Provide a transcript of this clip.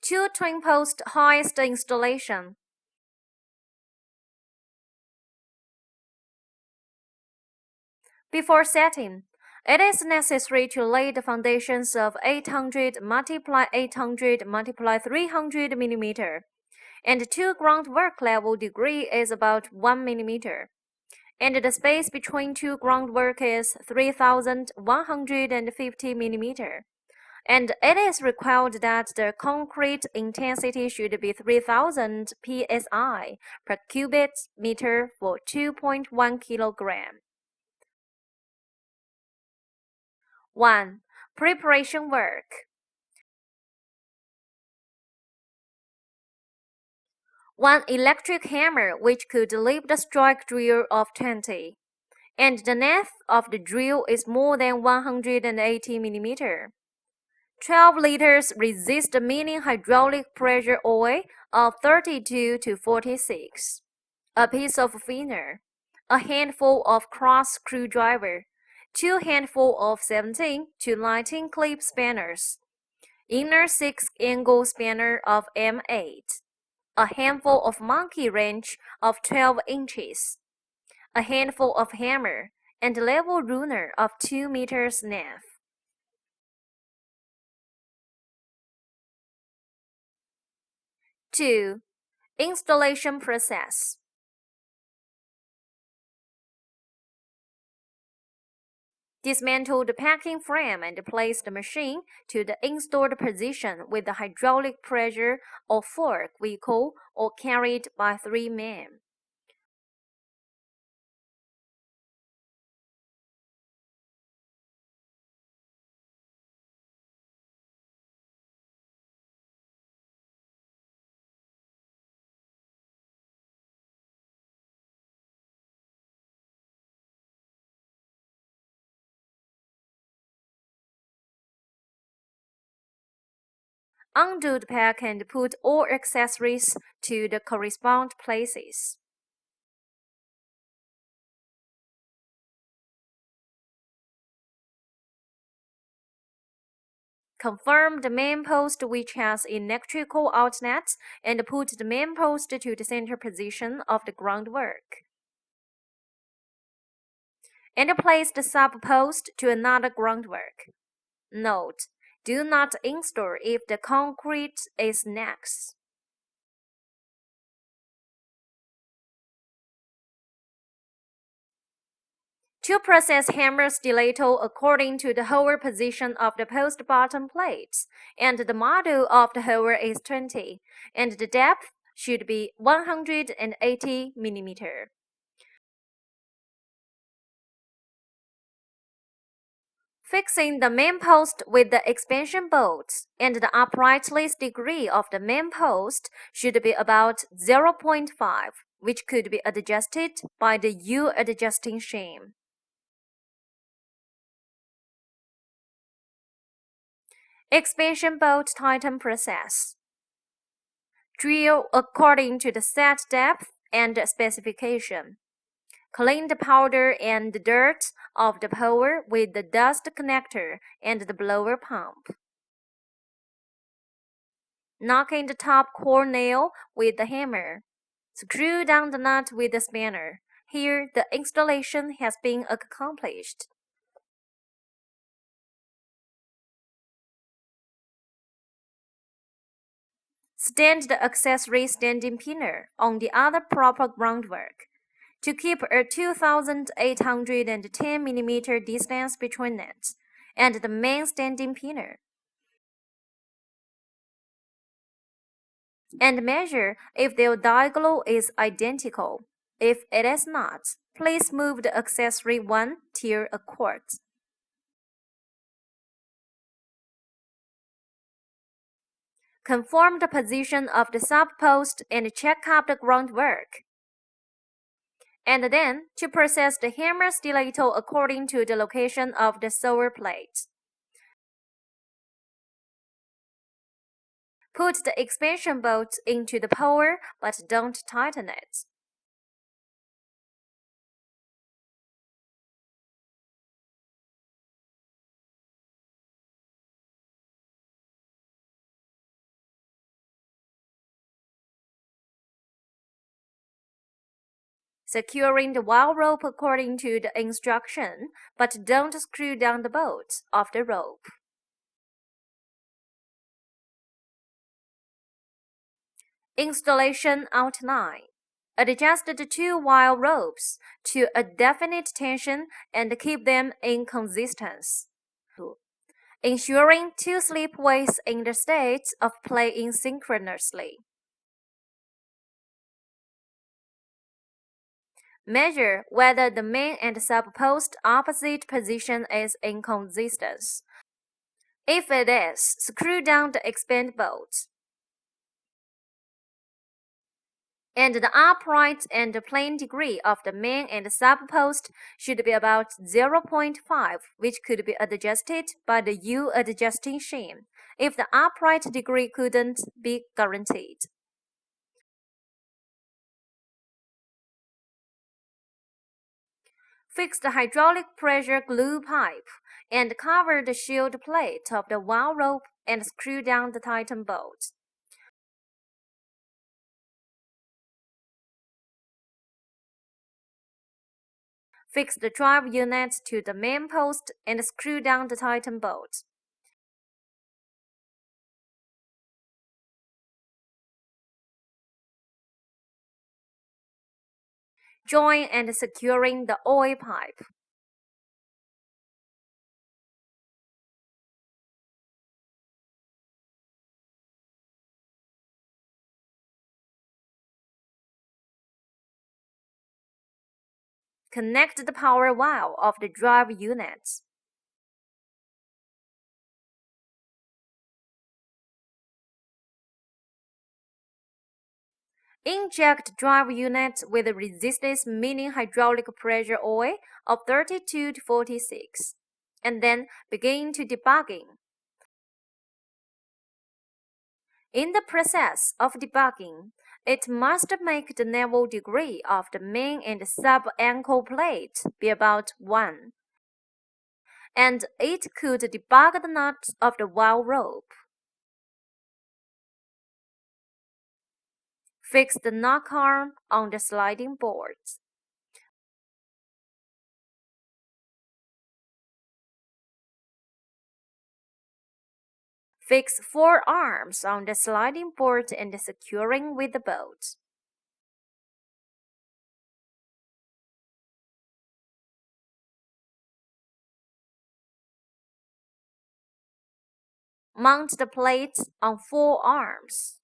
2 twin-post hoist installation. Before setting, it is necessary to lay the foundations of 800 × 800 × 300 mm, and 2 groundwork level degree is about 1 mm, and the space between 2 groundwork is 3150 mm. And it is required that the concrete intensity should be 3000 psi per cubic meter for 2.1 kilogram. 1. Preparation work. 1 electric hammer which could lift a strike drill of 20, and the length of the drill is more than 180 mm. 12 liters resist meaning hydraulic pressure oil of 32 to 46. A piece of thinner. A handful of cross screwdriver. 2 handful of 17 to 19 clip spanners. Inner 6-angle spanner of M8. A handful of monkey wrench of 12 inches. A handful of hammer and level ruler of 2 meters length. 2. Installation process. Dismantle the packing frame and place the machine to the installed position with the hydraulic pressure or fork vehicle or carried by 3 men. Undo the pack and put all accessories to the corresponding places. Confirm the main post which has electrical outlets and put the main post to the center position of the groundwork. And place the sub-post to another groundwork. Note: do not install if the concrete is next. To process hammer stiletto according to the hover position of the post bottom plates, and the model of the hover is 20, and the depth should be 180 mm. Fixing the main post with the expansion bolts, and the uprightness degree of the main post should be about 0.5, which could be adjusted by the U-adjusting shim. Expansion bolt tighten process. Drill according to the set depth and specification. Clean the powder and dirt of the power with the dust connector and the blower pump. Knock in the top core nail with the hammer. Screw down the nut with the spanner. Here, the installation has been accomplished. Stand the accessory standing pinner on the other proper groundwork to keep a 2810 mm distance between it and the main standing pinner, and measure if their diagonal is identical. If it is not, please move the accessory 1 tier apart. Confirm the position of the sub-post and check up the groundwork. And then, to process the hammer stiletto according to the location of the sewer plate. Put the expansion bolt into the power, but don't tighten it. securing the wire rope according to the instruction, but don't screw down the bolts of the rope. Installation outline. Adjust the two wire ropes to a definite tension and keep them in consistence, ensuring two slip weights in the state of playing synchronously. Measure whether the main and sub post opposite position is in consistence. If it is, screw down the expand bolt. And the upright and plane degree of the main and sub post should be about 0.5, which could be adjusted by the U adjusting shim if the upright degree couldn't be guaranteed. Fix the hydraulic pressure glue pipe and cover the shield plate of the wire rope and screw down the tighten bolt. Fix the drive unit to the main post and screw down the tighten bolt. Join and securing the oil pipe. Connect the power wire of the drive unit. Inject drive unit with resistance meaning hydraulic pressure oil of 32 to 46, and then begin to debugging. In the process of debugging, it must make the navel degree of the main and sub-ankle plate be about 1, and it could debug the nuts of the wire rope. Fix the knock arm on the sliding board. Fix 4 arms on the sliding board and securing with the bolt. Mount the plates on 4 arms.